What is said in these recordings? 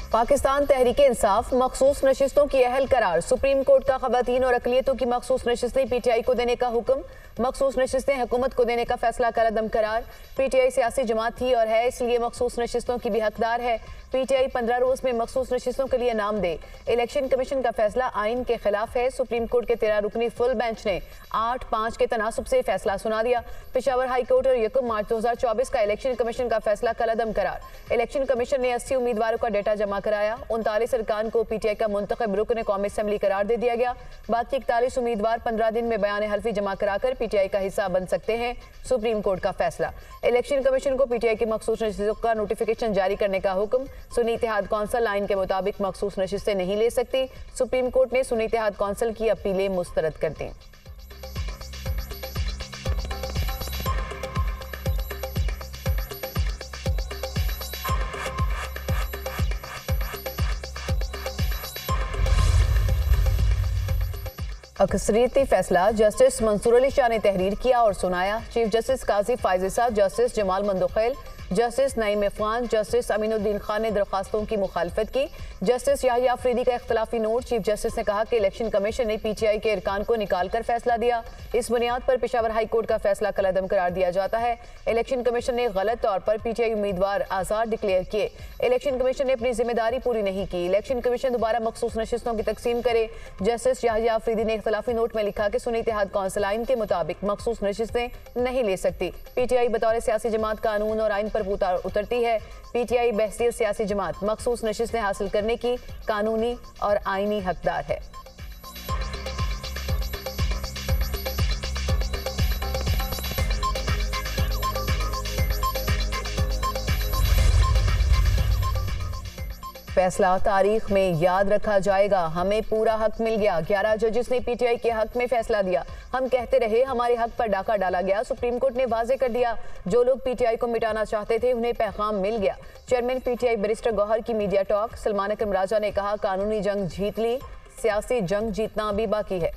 पाकिस्तान तहरीक इंसाफ मखसूस नशिस्तों की अहल करार। सुप्रीम कोर्ट का खवातीन और अकलियतों की मखसूस नशिस्तें पीटीआई को देने का हुक्म। मखसूस नशिस्तें हुकूमत को देने का फैसला कलअदम करार। पीटीआई सियासी जमात थी और है, इसलिए मखसूस नशिस्तों की भी हकदार है। पीटीआई 15 रोज में मखसूस नशिस्तों के लिए नाम दे। इलेक्शन कमीशन का फैसला आइन के खिलाफ है। सुप्रीम कोर्ट के 13 रुकनी फुल बेंच ने 8-5 के तनासुब से फैसला सुना दिया। पेशावर हाई कोर्ट और 1 मार्च 2024 का इलेक्शन कमीशन का फैसला कलअदम करार। इलेक्शन कमीशन ने 80 उम्मीदवारों का डेटा जमा कराया। 39 अरकान को पीटीआई का मुंतखब रुकन कौमी असम्बली करार दे दिया गया। बाकी 41 उम्मीदवार 15 दिन में बयान हल्फी जमा कराकर पीटीआई का हिस्सा बन सकते हैं। सुप्रीम कोर्ट का फैसला। इलेक्शन कमीशन को पीटीआई की मखसूस नशिस्तों का नोटिफिकेशन जारी करने का हुक्म। सुन्नी इत्तेहाद कौंसिल आइन के मुताबिक मखसूस नशिस्तें नहीं ले सकती। सुप्रीम कोर्ट ने सुन्नी इत्तेहाद कौंसिल की अपीलें मुस्तरद कर दी। अक्सरियती फैसला जस्टिस मंसूर अली शाह ने तहरीर किया और सुनाया। Chief justice Qazi Faez, justice Jamal Mandokhail, justice Naeem Afghan, justice Aminuddin Khan ने दरख्वास्तों की मुखालफत की। जस्टिस याहिया अफरीदी का इख्तलाफी नोट। चीफ जस्टिस ने कहा कि इलेक्शन कमीशन ने पीटीआई के अरकान को निकाल कर फैसला दिया। इस बुनियाद पर पेशावर हाई कोर्ट का फैसला कलअदम करार दिया जाता है। इलेक्शन कमीशन ने गलत तौर पर पीटीआई उम्मीदवार आजाद डिक्लेयर किए। इलेक्शन कमीशन ने अपनी जिम्मेदारी पूरी नहीं की। इलेक्शन कमीशन दोबारा मखसूस नशिस्तों की तकसीम करे। जस्टिस याहिया अफरीदी ने इख्तलाफी नोट में लिखा कि सुन्नी इत्तेहाद कौंसिल आइन के मुताबिक मखसूस नशिस्तें नहीं ले सकती। पीटीआई बतौर सियासी जमात कानून और आइन पर उतरती है। पीटीआई बहसीत सियासी जमात मखसूस नशिस्तें हासिल करने की कानूनी और आईनी हकदार है। फैसला तारीख में याद रखा जाएगा। हमें पूरा हक मिल गया। 11 जजेस ने पीटीआई के हक में फैसला दिया। हम कहते रहे हमारे हक पर डाका डाला गया। सुप्रीम कोर्ट ने वाजे कर दिया, जो लोग पीटीआई को मिटाना चाहते थे उन्हें पैगाम मिल गया। चेयरमैन पीटीआई बैरिस्टर गौहर की मीडिया टॉक। सलमान अकरम राजा ने कहा, कानूनी जंग जीत ली, सियासी जंग जीतना अभी बाकी है।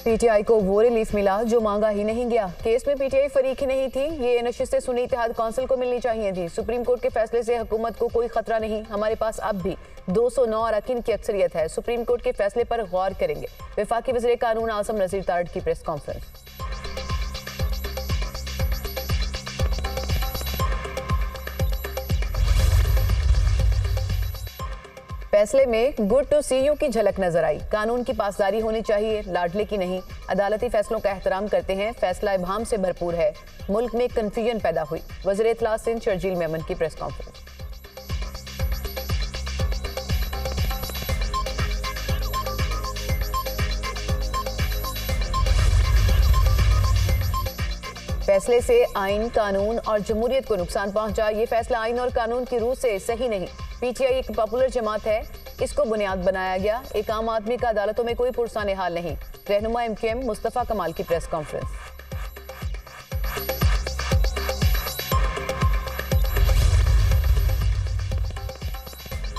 पीटीआई को वो रिलीफ मिला जो मांगा ही नहीं गया। केस में पीटीआई फरीक ही नहीं थी। ये नशिस्तें सुन्नी इत्तेहाद कौंसिल को मिलनी चाहिए थी। सुप्रीम कोर्ट के फैसले से हुकूमत को कोई खतरा नहीं। हमारे पास अब भी 209 अरकान की अक्सरियत है। सुप्रीम कोर्ट के फैसले पर गौर करेंगे। वफाकी वज़ीर कानून आज़म नज़ीर तारड़ की प्रेस कॉन्फ्रेंस। फैसले में गुड टू सी यू की झलक नजर आई। कानून की पासदारी होनी चाहिए, लाडले की नहीं। अदालती फैसलों का एहतराम करते हैं। फैसला इबाहम से भरपूर है। मुल्क में कंफ्यूजन पैदा हुई। वज़ीर इत्तलात सिंध शर्जील मेमन की प्रेस कॉन्फ्रेंस। फैसले से आइन, कानून और जमहूरियत को नुकसान पहुंचा। ये फैसला आइन और कानून की रूह से सही नहीं। पीटीआई एक पॉपुलर जमात है, इसको बुनियाद बनाया गया। एक आम आदमी का अदालतों में कोई पुरसाने हाल नहीं। रहनुमा एमकेएम मुस्तफा कमाल की प्रेस कॉन्फ्रेंस।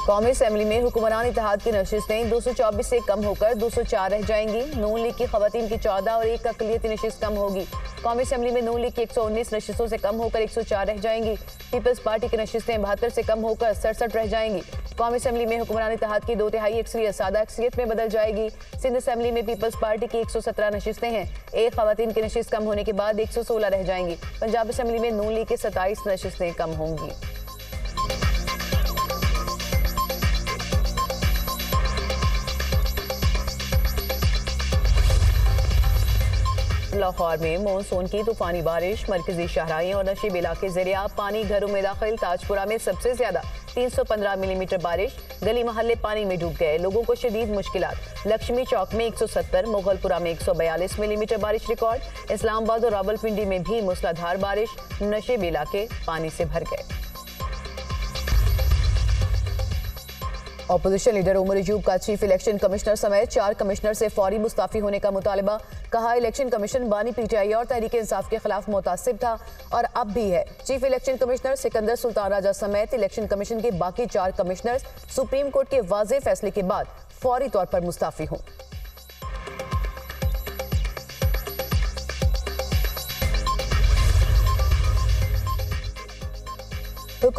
कौमी असेंबली में हुक्मरान इत्तेहाद की नशिस्तें 224 से कम होकर 204 रह जाएंगी। नून लीग की खवातीन की 14 और एक अकलियती नशिस्त कम होगी। कौमी असेंबली में नून लीग की 119 नशिस्तों से कम होकर 104 रह जाएंगी। पीपल्स पार्टी की नशिस्तें 72 से कम होकर 67 रह जाएंगी। कौमी असेंबली में हुक्मरान इत्तेहाद की 2/3 अक्सरियत सादा अक्सरियत में बदल जाएगी। सिंध असेंबली में पीपल्स पार्टी की 117 नशिस्तें हैं। एक खवातीन की नशिस्त कम होने के बाद 116 रह जाएंगी। पंजाब असेंबली में नून लीग की 27 नशिस्तें कम होंगी। लाहौर में मानसून की तूफानी बारिश। मरकजी शाहराइन और नशीब इलाके ज़रिया पानी घरों में दाखिल। ताजपुरा में सबसे ज्यादा 315 मिलीमीटर बारिश। गली महल्ले पानी में डूब गए। लोगों को शदीद मुश्किलात। लक्ष्मी चौक में 170, मुगलपुरा में 142 मिलीमीटर बारिश रिकॉर्ड। इस्लामाबाद और रावलपिंडी में भी मूसलाधार बारिश। नशीब इलाके पानी से भर गए। अपोजिशन लीडर उमर अयूब का चीफ इलेक्शन कमिश्नर समेत 4 कमिश्नर से फौरी मुस्ताफी होने का मुतालबा। कहा, इलेक्शन कमीशन बानी पीटीआई और तहरीक इंसाफ के खिलाफ मुतासिब था और अब भी है। Chief election commissioner Sikandar Sultan Raja समेत इलेक्शन कमीशन के बाकी 4 कमिश्नर सुप्रीम कोर्ट के वाज़े फैसले के बाद फौरी तौर पर मुस्ताफी हों।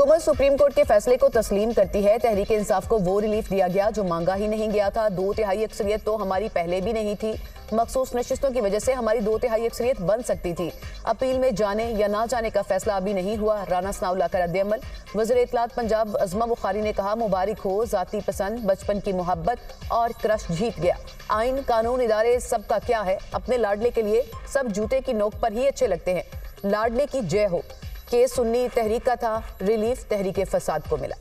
हुकूमत सुप्रीम कोर्ट के फैसले को तस्लीम करती है। तहरीक इंसाफ को वो रिलीफ दिया गया जो मांगा ही नहीं गया था। 2/3 अक्सरियत तो हमारी पहले भी नहीं थी। मखसूस नशिस्तों की वजह से हमारी 2/3 अक्सरियत बन सकती थी। अपील में जाने या ना जाने का फैसला अभी नहीं हुआ। राना सनाउल्लाह का रद्द-ए-अमल। वज़ीर इत्तलात पंजाब अज़मा बुखारी ने कहा, मुबारक हो, जाती पसंद, बचपन की मोहब्बत और क्रश जीत गया। आइन, कानून, इदारे सबका क्या है, अपने लाडले के लिए सब जूते की नोक पर ही अच्छे लगते हैं। लाडले की जय हो। केस सुन्नी तहरीक का था, रिलीफ तहरीक फसाद को मिला।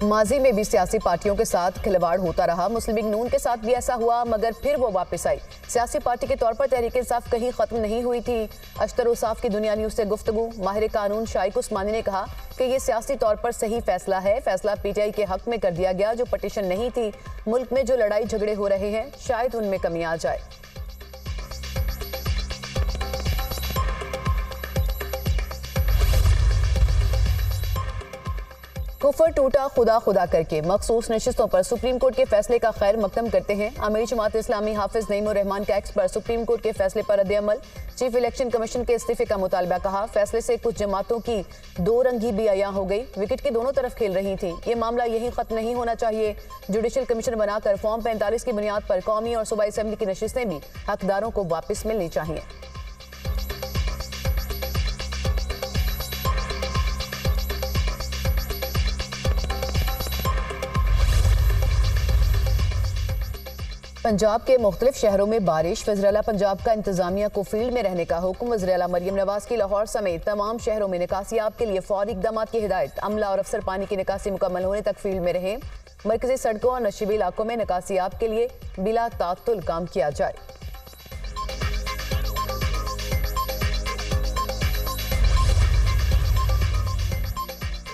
माजी में भी सियासी पार्टियों के साथ खिलवाड़ होता रहा। मुस्लिम लीग नून के साथ भी ऐसा हुआ, मगर फिर वो वापस आई। सियासी पार्टी के तौर पर तहरीक इंसाफ कहीं खत्म नहीं हुई थी। अशतर उसाफ की दुनिया न्यूज से गुफ्तगू। माहिर कानून शाइक उस्मानी ने कहा कि ये सियासी तौर पर सही फैसला है। फैसला पीटीआई के हक में कर दिया गया जो पटिशन नहीं थी। मुल्क में जो लड़ाई झगड़े हो रहे हैं, शायद उनमें कमी आ जाए। कुफर टूटा खुदा खुदा करके। मखसूस नशिस्तों पर सुप्रीम कोर्ट के फैसले का खैर मकदम करते हैं। अमीर जमात इस्लामी हाफिज नईमुर रहमान का एक्स पर सुप्रीम कोर्ट के फैसले पर रद्द-ए-अमल। चीफ इलेक्शन कमीशन के इस्तीफे का मुतालबा। कहा, फैसले से कुछ जमातों की दो रंगी भी अया हो गई। विकेट के दोनों तरफ खेल रही थी। ये मामला यही खत्म नहीं होना चाहिए। जुडिशल कमीशन बनाकर फॉर्म 45 की बुनियाद पर कौमी और सूबाई असेंबली की नशिस्तें भी हकदारों को वापस मिलनी चाहिए। पंजाब के मुख्तलिफ शहरों में बारिश। वज़ीर-ए-आला पंजाब का इंतजामिया को फील्ड में रहने का हुक्म। वज़ीर-ए-आला मरियम नवाज की लाहौर समेत तमाम शहरों में निकासियाब के लिए फौरी इक़दाम की हिदायत। अमला और अफसर पानी की निकासी मुकम्मल होने तक फील्ड में रहें। मरकजी सड़कों और नशीबी इलाकों में निकासियाब के लिए बिला तातुल काम किया जाए।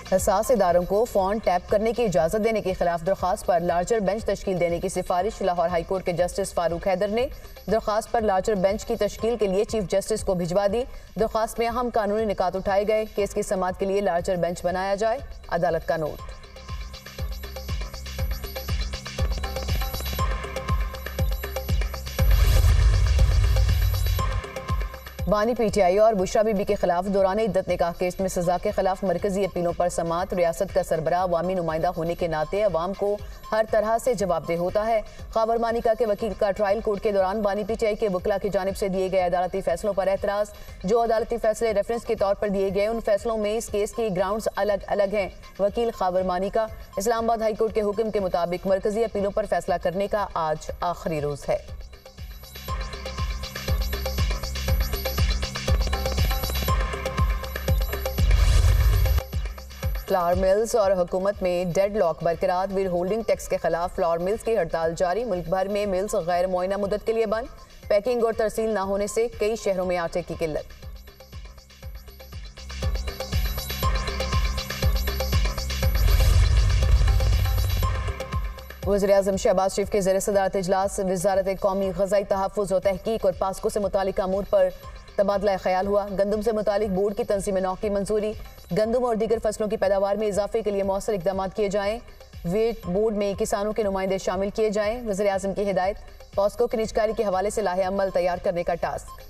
हसास इदारों को फोन टैप करने की इजाजत देने के खिलाफ दरख्वास्त पर लार्जर बेंच तश्कील देने की सिफारिश। लाहौर हाई कोर्ट के जस्टिस फारूक हैदर ने दरख्वास्त पर लार्जर बेंच की तश्कील के लिए चीफ जस्टिस को भिजवा दी। दरख्वास्त में अहम कानूनी निकात उठाए गए। केस की समाअत के लिए लार्जर बेंच बनाया जाए, अदालत का नोट। बानी पीटीआई और बुशरा बीबी के खिलाफ दौरान इद्दत निकाह केस में सजा के खिलाफ मरकजी अपीलों पर समाअत। रियासत का सरबराह अवामी नुमाइंदा होने के नाते अवाम को हर तरह से जवाबदेह होता है। खावर मानिका के वकील का ट्रायल कोर्ट के दौरान बानी पीटीआई के वकला की जानिब से दिए गए अदालती फैसलों पर एतराज। जो अदालती फैसले रेफरेंस के तौर पर दिए गए, उन फैसलों में इस केस की ग्राउंड्स अलग अलग हैं। वकील खावर मानिका, इस्लामाबाद हाई कोर्ट के हुक्म के मुताबिक मरकजी अपीलों पर फैसला करने का आज आखिरी रोज है। फ्लावर मिल्स और हुकूमत में डेडलॉक बरकरार। विर होल्डिंग टैक्स के खिलाफ फ्लावर मिल्स की हड़ताल जारी। मुल्क भर में मिल्स गैर मुअय्यना मुद्दत के लिए बंद। पैकिंग और तरसील न होने से कई शहरों में आटे की किल्लत। वज़ीर-ए-आज़म शहबाज शरीफ के ज़ेर सदारत इजलास वज़ारत कौमी ग़ज़ाई तहफ़्फ़ुज़ और तहक़ीक़ और पास्को से मुतालिक अमूर पर तबादला ख्याल हुआ। गंदम से मुतालिक बोर्ड की तंज़ीम नौ की मंजूरी। गंदम और दीगर फसलों की पैदावार में इजाफे के लिए मौसर इक़दाम किए जाएं। वेट बोर्ड में किसानों के नुमाइंदे शामिल किए जाएं। वज़ीर-ए-आज़म की हिदायत। पास्को की निजकारी के हवाले से लाहे अमल तैयार करने का टास्क।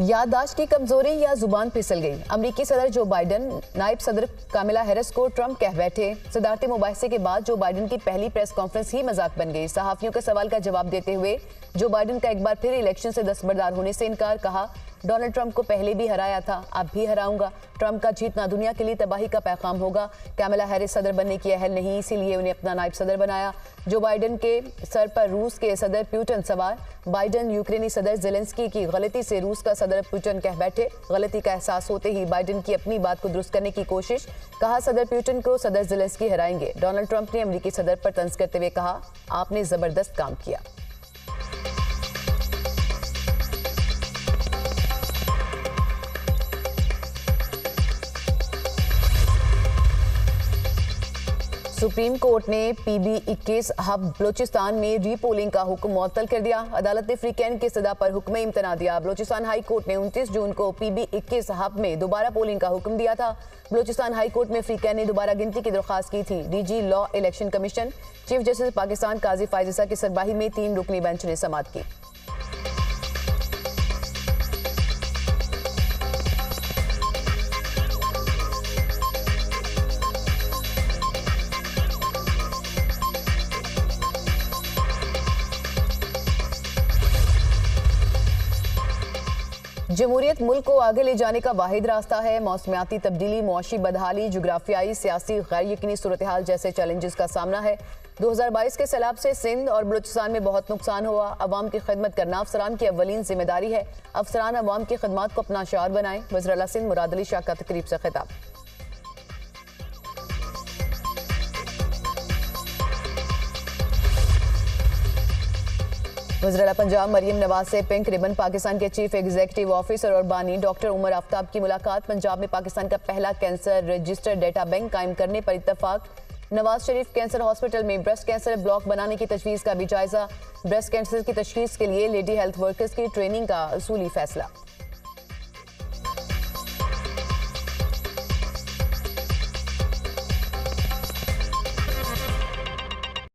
याददाश्त की कमजोरी या जुबान फिसल गई। अमरीकी सदर जो बाइडन नायब सदर कामिला हैरिस को ट्रंप कह बैठे। सदारती मुबाहिसे के बाद जो बाइडन की पहली प्रेस कॉन्फ्रेंस ही मजाक बन गई। सहाफियों के सवाल का जवाब देते हुए जो बाइडन का एक बार फिर इलेक्शन से दस्तबरदार होने से इनकार। कहा, डोनाल्ड ट्रंप को पहले भी हराया था, अब भी हराऊंगा। ट्रंप का जीतना दुनिया के लिए तबाही का पैगाम होगा। कामिला हैरिस सदर बनने की अहल नहीं, इसीलिए उन्हें अपना नायब सदर बनाया। जो बाइडन के सर पर रूस के सदर पुतिन सवार। बाइडन यूक्रेनी सदर ज़ेलेंस्की की गलती से रूस का सदर पुतिन कह बैठे। गलती का एहसास होते ही बाइडन की अपनी बात को दुरुस्त करने की कोशिश। कहा, सदर पुतिन को सदर ज़ेलेंस्की हराएंगे। डोनाल्ड ट्रंप ने अमेरिकी सदर पर तंज करते हुए कहा, आपने जबरदस्त काम किया। सुप्रीम कोर्ट ने PB-21 हब बलूचिस्तान में रीपोलिंग का हुक्म मुअत्तल कर दिया। अदालत ने फ्रीकैन की सजा पर हुक्म इम्तना दिया। बलूचिस्तान हाई कोर्ट ने 29 जून को PB-21 हब में दोबारा पोलिंग का हुक्म दिया था। बलूचिस्तान हाई कोर्ट में फ्रीकैन ने दोबारा गिनती की दरख्वास्त की थी। DG law election commission chief justice Pakistan Qazi Faez Isa की सरबराही में 3 रुकनी बेंच ने समाअत की। जमहूरियत मुल्क को आगे ले जाने का वाहिद रास्ता है। मौसमियाती तब्दीली, मुआशी बदहाली, जुग्राफियाई, सियासी गैर यकीनी सूरत हाल जैसे चैलेंजेस का सामना है। 2022 के सैलाब से सिंध और बलूचिस्तान में बहुत नुकसान हुआ। अवाम की खिदमत करना अफसरान की अव्वलीन जिम्मेदारी है। अफसरान अवाम की खिदमत को अपना शार बनाएं। वज़ीर आला सिंध मुराद अली शाह का तकरीब से खिताब। वज़ीर आला पंजाब मरियम नवाज से पिंक रिबन। पाकिस्तान के चीफ एग्जीक्यूटिव ऑफिसर और बानी डॉक्टर उमर आफ्ताब की मुलाकात। पंजाब में पाकिस्तान का पहला कैंसर रजिस्टर डेटा बैंक कायम करने पर इत्तफाक। नवाज शरीफ कैंसर हॉस्पिटल में ब्रेस्ट कैंसर ब्लॉक बनाने की तजवीज़ का भी जायजा। ब्रेस्ट कैंसर की तशखीस के लिए लेडी हेल्थ वर्कर्स की ट्रेनिंग का असूली फैसला।